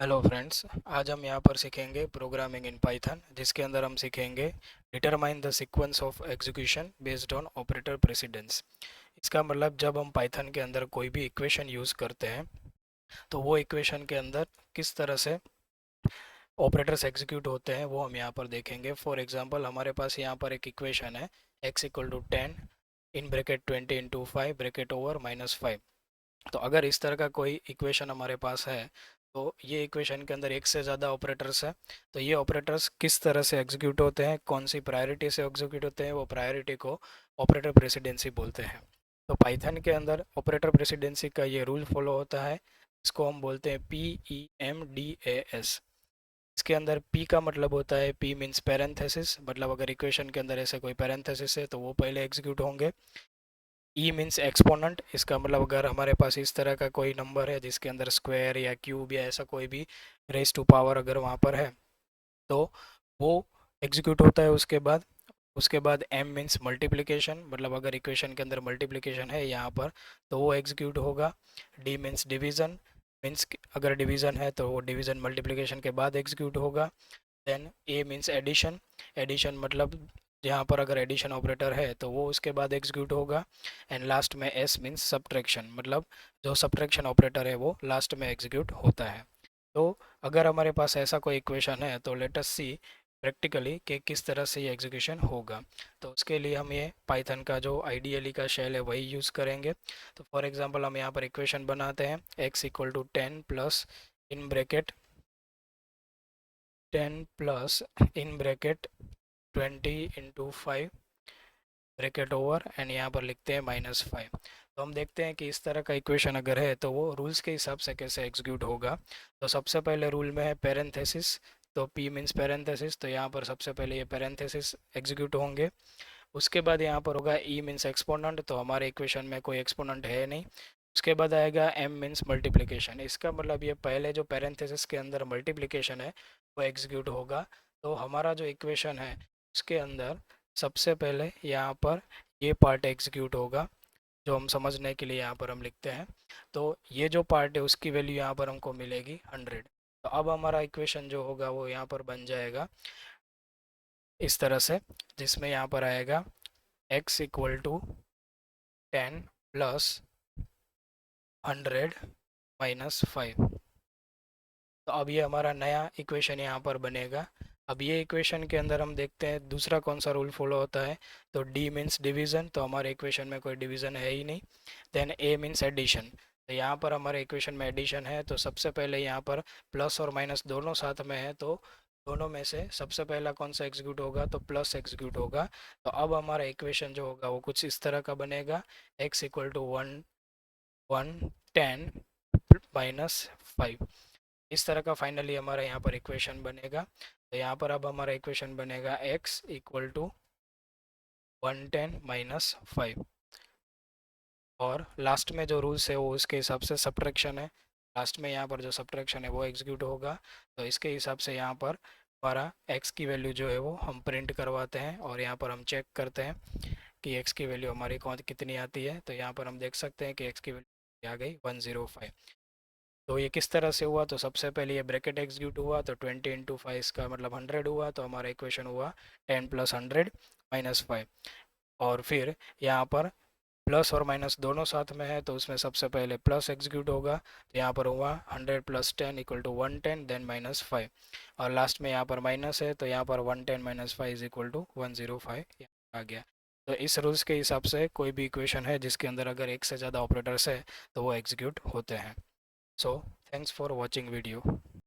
Hello friends, आज हम यहाँ पर सीखेंगे प्रोग्रामिंग इन पाइथन, जिसके अंदर हम सीखेंगे determine the sequence of execution based on operator precedence. इसका मतलब जब हम पाइथन के अंदर कोई भी इक्वेशन यूज़ करते हैं तो वो इक्वेशन के अंदर किस तरह से ऑपरेटर्स एग्जीक्यूट होते हैं वो हम यहाँ पर देखेंगे। फॉर एग्जांपल, हमारे पास यहाँ पर एक इक्वेशन है x = 10 in bracket 20 × 5 bracket over -5। तो अगर इस तरह का कोई इक्वेशन हमारे पास है तो ये इक्वेशन के अंदर एक से ज़्यादा ऑपरेटर्स है। तो ये ऑपरेटर्स किस तरह से एग्जीक्यूट होते हैं, कौन सी प्रायोरिटी से एग्जीक्यूट होते हैं, वो प्रायोरिटी को ऑपरेटर प्रेसिडेंसी बोलते हैं। तो पाइथन के अंदर ऑपरेटर प्रेसिडेंसी का ये रूल फॉलो होता है। इसको हम बोलते हैं PEMDAS। इसके अंदर P का मतलब होता है, P मीन्स पैरेंथेसिस, मतलब अगर इक्वेशन के अंदर ऐसे कोई पैरेंथेसिस है तो वो पहले एग्जीक्यूट होंगे। ई मीन्स एक्सपोनेंट, इसका मतलब अगर हमारे पास इस तरह का कोई नंबर है जिसके अंदर स्क्वायर या क्यूब या ऐसा कोई भी रेस टू पावर अगर वहाँ पर है तो वो एग्जीक्यूट होता है। उसके बाद एम मीन्स मल्टीप्लिकेशन, मतलब अगर इक्वेशन के अंदर मल्टीप्लिकेशन है यहाँ पर तो वो एग्जीक्यूट होगा। डी मीन्स डिवीज़न, मीन्स अगर डिवीज़न है तो वो डिवीज़न मल्टीप्लिकेशन के बाद एग्जीक्यूट होगा। देन ए मीन्स एडिशन, एडिशन मतलब यहाँ पर अगर एडिशन ऑपरेटर है तो वो उसके बाद एग्जीक्यूट होगा। एंड लास्ट में एस मीन्स सब्ट्रैक्शन, मतलब जो सब्ट्रैक्शन ऑपरेटर है वो लास्ट में एग्जीक्यूट होता है। तो अगर हमारे पास ऐसा कोई इक्वेशन है तो लेट अस सी प्रैक्टिकली कि किस तरह से ये एग्जीक्यूशन होगा। तो उसके लिए हम ये पाइथन का जो आइडियली का शेल है वही यूज़ करेंगे। तो फॉर एग्जांपल हम यहाँ पर इक्वेशन बनाते हैं x = 10 plus in bracket 10 plus in bracket 20 × 5 bracket over and यहाँ पर लिखते हैं -5। तो हम देखते हैं कि इस तरह का इक्वेशन अगर है तो वो रूल्स के हिसाब से कैसे एग्जीक्यूट होगा। तो सबसे पहले रूल में है पैरेंथेसिस, तो P मीन्स पैरेंथेसिस, तो यहाँ पर सबसे पहले ये पैरेंथेसिस एग्जीक्यूट होंगे। उसके बाद यहाँ पर होगा E मीन्स एक्सपोनेंट, तो हमारे इक्वेशन में कोई एक्सपोनेंट है नहीं। उसके बाद आएगा M मीन्स मल्टीप्लिकेशन, इसका मतलब ये पहले जो पैरेंथेसिस के अंदर मल्टीप्लिकेशन है वो एग्जीक्यूट होगा। तो हमारा जो इक्वेशन है उसके अंदर सबसे पहले यहाँ पर ये पार्ट एग्जीक्यूट होगा, जो हम समझने के लिए यहाँ पर हम लिखते हैं। तो ये जो पार्ट है उसकी वैल्यू यहाँ पर हमको मिलेगी 100। तो अब हमारा इक्वेशन जो होगा वो यहाँ पर बन जाएगा इस तरह से, जिसमें यहाँ पर आएगा x = 10 प्लस 100 -5। तो अब ये हमारा नया इक्वेशन यहाँ पर बनेगा। अब ये इक्वेशन के अंदर हम देखते हैं दूसरा कौन सा रूल फॉलो होता है। तो डी मीन्स डिवीज़न, तो हमारे इक्वेशन में कोई डिवीज़न है ही नहीं। देन ए मीन्स एडिशन, तो यहाँ पर हमारे इक्वेशन में एडिशन है, तो सबसे पहले यहाँ पर प्लस और माइनस दोनों साथ में है, तो दोनों में से सबसे पहला कौन सा एग्जीक्यूट होगा, तो प्लस एग्जीक्यूट होगा। तो अब हमारा इक्वेशन जो होगा वो कुछ इस तरह का बनेगा, x = 1 10 -5। इस तरह का फाइनली हमारा यहाँ पर इक्वेशन बनेगा। तो यहाँ पर अब हमारा इक्वेशन बनेगा x = 110 - 5, और लास्ट में जो रूल्स है वो उसके हिसाब से सब्ट्रैक्शन है। लास्ट में यहाँ पर जो सब्ट्रैक्शन है वो एग्जीक्यूट होगा। तो इसके हिसाब से यहाँ पर हमारा x की वैल्यू जो है वो हम प्रिंट करवाते हैं और यहाँ पर हम चेक करते हैं कि x की वैल्यू हमारी कौन कितनी आती है। तो यहाँ पर हम देख सकते हैं कि x की वैल्यू आ गई 105। तो ये किस तरह से हुआ, तो सबसे पहले ये ब्रैकेट एग्जीक्यूट हुआ, तो 20 × 5 इसका मतलब 100 हुआ, तो हमारा इक्वेशन हुआ 10 प्लस 100 -5। और फिर यहाँ पर प्लस और माइनस दोनों साथ में है, तो उसमें सबसे पहले प्लस एग्जीक्यूट होगा, तो यहाँ पर हुआ 100 + 10 = 110 देन -5। और लास्ट में यहाँ पर माइनस है, तो यहाँ पर 110 - 5 = 105 आ गया। तो इस रूल्स के हिसाब से कोई भी इक्वेशन है जिसके अंदर अगर एक से ज़्यादा ऑपरेटर्स है तो वो एग्जीक्यूट होते हैं। So thanks for watching video.